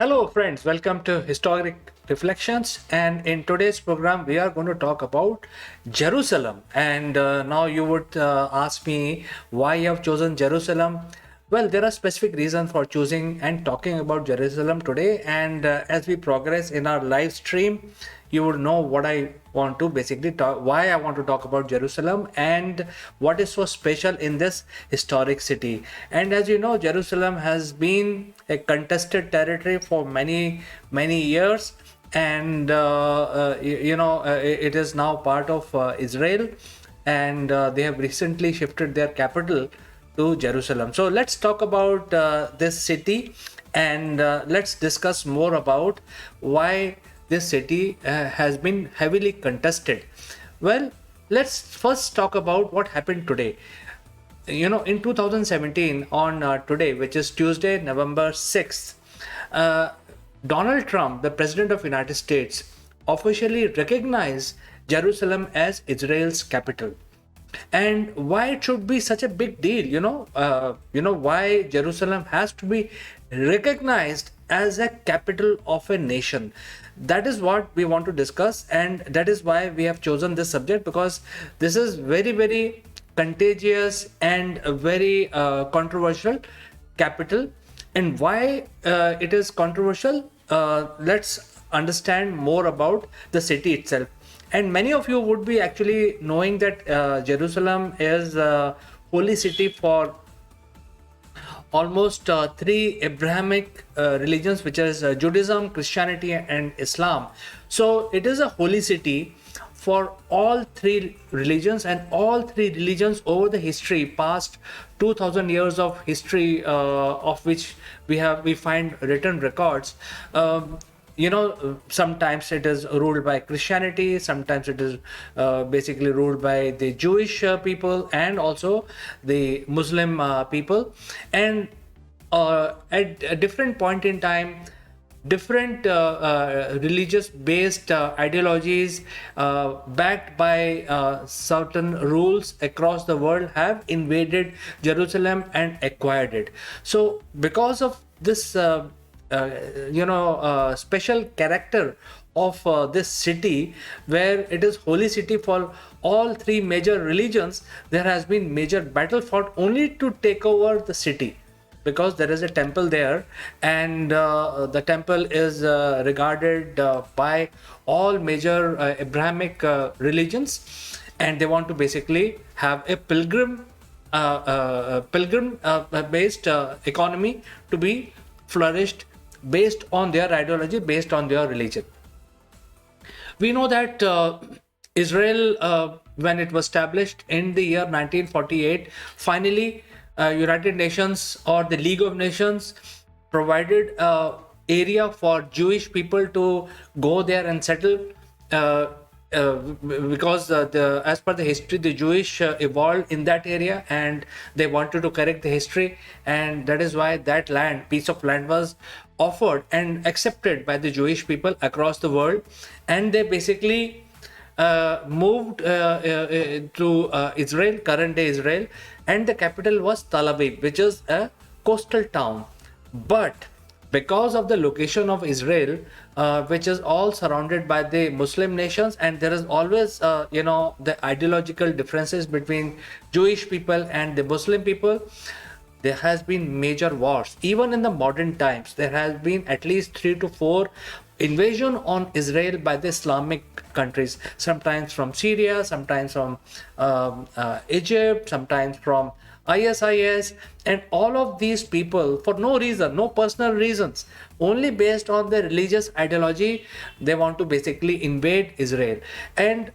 Hello, friends. Welcome to Historic Reflections. And in today's program, we are going to talk about Jerusalem. And now you would ask me why you have chosen Jerusalem. Well, there are specific reasons for choosing and talking about Jerusalem today. And as we progress in our live stream, you would know what I want to basically talk, why I want to talk about Jerusalem and what is so special in this historic city. And as you know, Jerusalem has been a contested territory for many years, and it is now part of Israel, and they have recently shifted their capital to Jerusalem. So let's talk about this city, and let's discuss more about why this city has been heavily contested. Well, let's first talk about what happened today. In 2017, on today, which is Tuesday, November 6th, uh, Donald Trump, the president of United States, officially recognized Jerusalem as Israel's capital. And why it should be such a big deal, why Jerusalem has to be recognized as a capital of a nation. That is what we want to discuss, and that is why we have chosen this subject, because this is very contagious and a very controversial capital. And why it is controversial, let's understand more about the city itself. And many of you would be actually knowing that Jerusalem is a holy city for almost three Abrahamic religions, which is Judaism, Christianity, and Islam. So it is a holy city for all three religions, and all three religions over the history, past 2000 years of history, of which we find written records. Sometimes it is ruled by Christianity, sometimes it is basically ruled by the Jewish people, and also the Muslim people. And at a different point in time, different religious based ideologies, backed by certain rules across the world, have invaded Jerusalem and acquired it. So because of this special character of this city, where it is holy city for all three major religions, there has been major battle fought only to take over the city, because there is a temple there, and the temple is regarded by all major Abrahamic religions, and they want to basically have a pilgrim based economy to be flourished, based on their ideology, based on their religion. We know that Israel, when it was established in the year 1948, finally United Nations, or the League of Nations, provided area for Jewish people to go there and settle, because as per the history, the Jewish evolved in that area, and they wanted to correct the history, and that is why that piece of land was offered and accepted by the Jewish people across the world. And they basically moved to Israel, current day Israel, and the capital was Tel Aviv, which is a coastal town. But because of the location of Israel, which is all surrounded by the Muslim nations, and there is always the ideological differences between Jewish people and the Muslim people, there has been major wars. Even in the modern times, there has been at least 3 to 4 invasion on Israel by the Islamic countries, sometimes from Syria, sometimes from Egypt, sometimes from ISIS, and all of these people, for no reason, no personal reasons, only based on their religious ideology, they want to basically invade Israel. And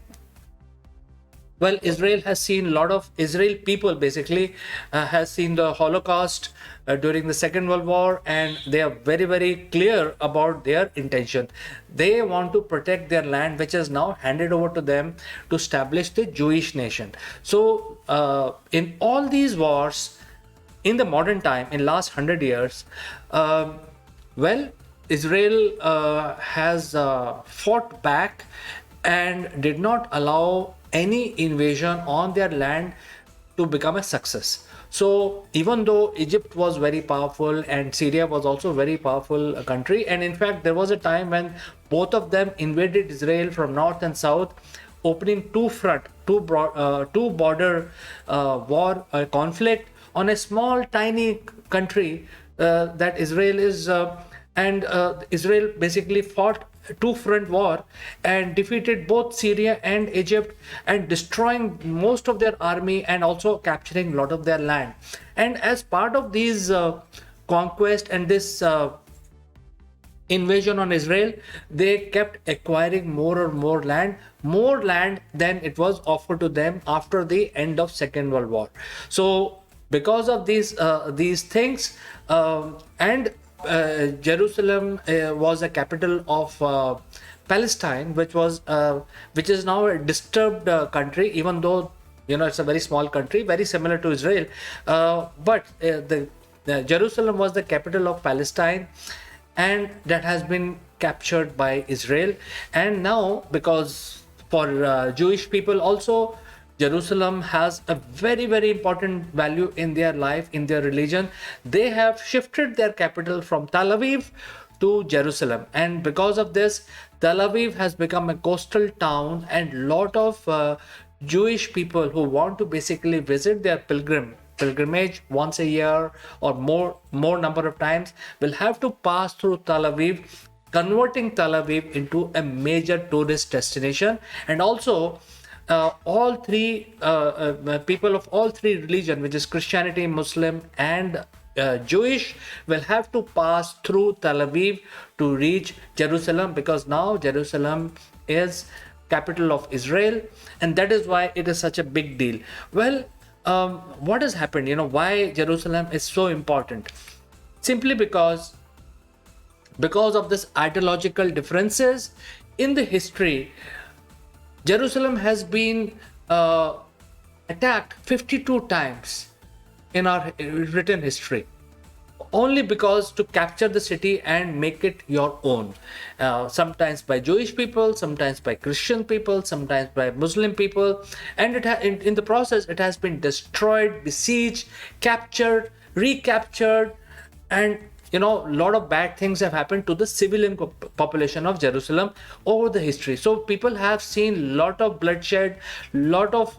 well, Israel has seen a lot of Israel people basically has seen the Holocaust during the Second World War, and they are very clear about their intention. They want to protect their land, which is now handed over to them to establish the Jewish nation. So in all these wars in the modern time, in last 100 years, well, Israel has fought back and did not allow any invasion on their land to become a success. So even though Egypt was very powerful and Syria was also very powerful country, and in fact there was a time when both of them invaded Israel from north and south, opening two border war conflict on a small tiny country that Israel is, and Israel basically fought two front war and defeated both Syria and Egypt, and destroying most of their army and also capturing a lot of their land. And as part of these conquest and this invasion on Israel, they kept acquiring more and more land than it was offered to them after the end of Second World War. So because of these things, and Jerusalem was a capital of Palestine, which is now a disturbed country, even though it's a very small country, very similar to Israel, but the Jerusalem was the capital of Palestine, and that has been captured by Israel. And now, because for Jewish people also, Jerusalem has a very, very important value in their life, in their religion. They have shifted their capital from Tel Aviv to Jerusalem. And because of this, Tel Aviv has become a coastal town, and lot of Jewish people who want to basically visit their pilgrimage once a year or more number of times will have to pass through Tel Aviv, converting Tel Aviv into a major tourist destination. And also all three people of all three religion, which is Christianity, Muslim and Jewish, will have to pass through Tel Aviv to reach Jerusalem, because now Jerusalem is capital of Israel, and that is why it is such a big deal. Well, what has happened? Why Jerusalem is so important? Simply because of this ideological differences in the history. Jerusalem has been attacked 52 times in our written history, only because to capture the city and make it your own. Sometimes by Jewish people, sometimes by Christian people, sometimes by Muslim people, and in the process it has been destroyed, besieged, captured, recaptured, and a lot of bad things have happened to the civilian population of Jerusalem over the history. So people have seen lot of bloodshed, lot of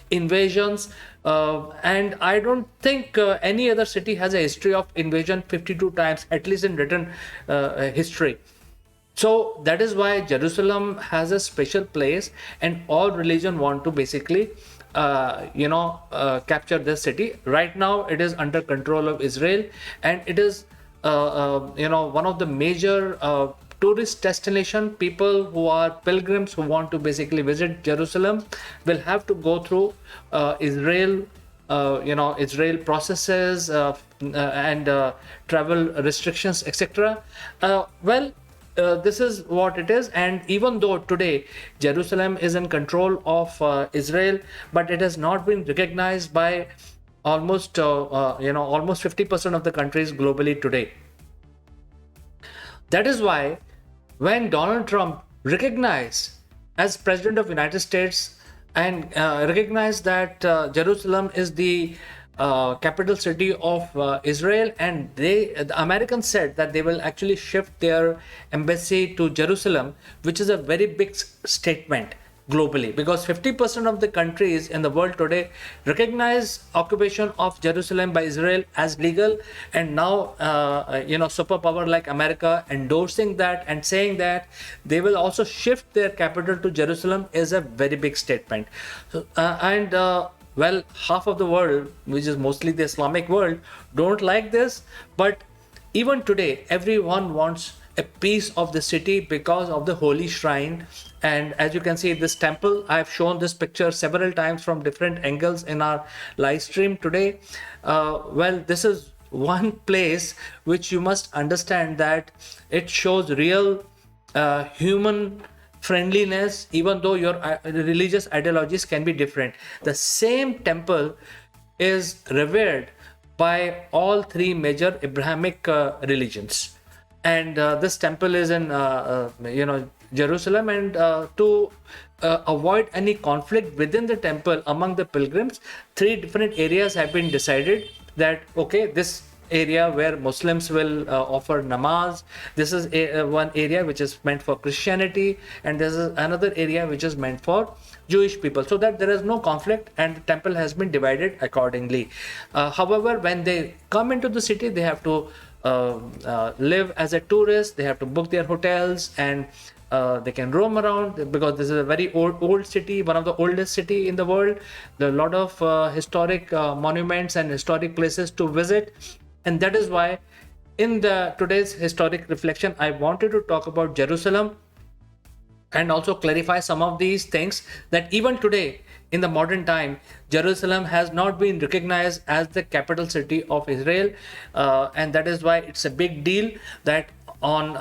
invasions, and I don't think any other city has a history of invasion 52 times, at least in written history. So that is why Jerusalem has a special place, and all religion want to basically capture this city. Right now it is under control of Israel, and it is one of the major tourist destination. People who are pilgrims who want to basically visit Jerusalem will have to go through Israel processes and travel restrictions, etc. This is what it is. And even though today Jerusalem is in control of Israel, but it has not been recognized by almost 50% of the countries globally today. That is why when Donald Trump recognized as President of the United States and recognized that Jerusalem is the capital city of Israel, and the Americans said that they will actually shift their embassy to Jerusalem, which is a very big statement globally, because 50% of the countries in the world today recognize occupation of Jerusalem by Israel as legal, and now superpower like America endorsing that and saying that they will also shift their capital to Jerusalem is a very big statement. Half of the world, which is mostly the Islamic world, don't like this, but even today everyone wants a piece of the city because of the holy shrine. And as you can see, this temple, I have shown this picture several times from different angles in our live stream today. This is one place which you must understand that it shows real human friendliness, even though your religious ideologies can be different. The same temple is revered by all three major Abrahamic religions. And this temple is in Jerusalem, and to avoid any conflict within the temple among the pilgrims, three different areas have been decided that okay, this area where Muslims will offer namaz, this is one area which is meant for Christianity, and this is another area which is meant for Jewish people, so that there is no conflict, and the temple has been divided accordingly. However, when they come into the city, they have to live as a tourist, they have to book their hotels, and they can roam around because this is a very old city, one of the oldest city in the world. There are a lot of historic monuments and historic places to visit, and that is why in the today's historic reflection I wanted to talk about Jerusalem and also clarify some of these things, that even today in the modern time Jerusalem has not been recognized as the capital city of Israel, and that is why it's a big deal that on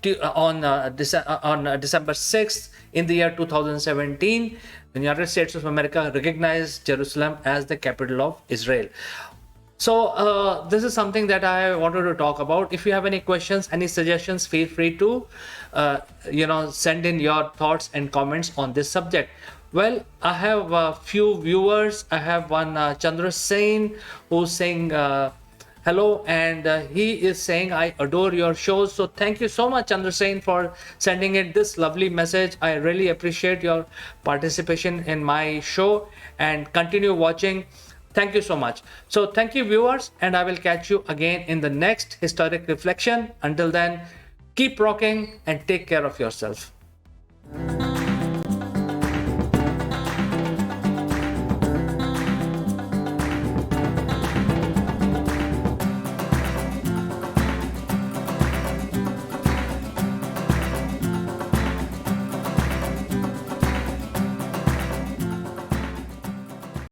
December 6th in the year 2017, the United States of America recognized Jerusalem as the capital of Israel. So this is something that I wanted to talk about. If you have any questions, any suggestions, feel free to send in your thoughts and comments on this subject. Well, I have a few viewers. I have one Chandra Sen who's saying hello, and he is saying I adore your shows. So thank you so much, Chandra Sen, for sending in this lovely message. I really appreciate your participation in my show, and continue watching. Thank you so much. So thank you, viewers, and I will catch you again in the next historic reflection. Until then, keep rocking and take care of yourself.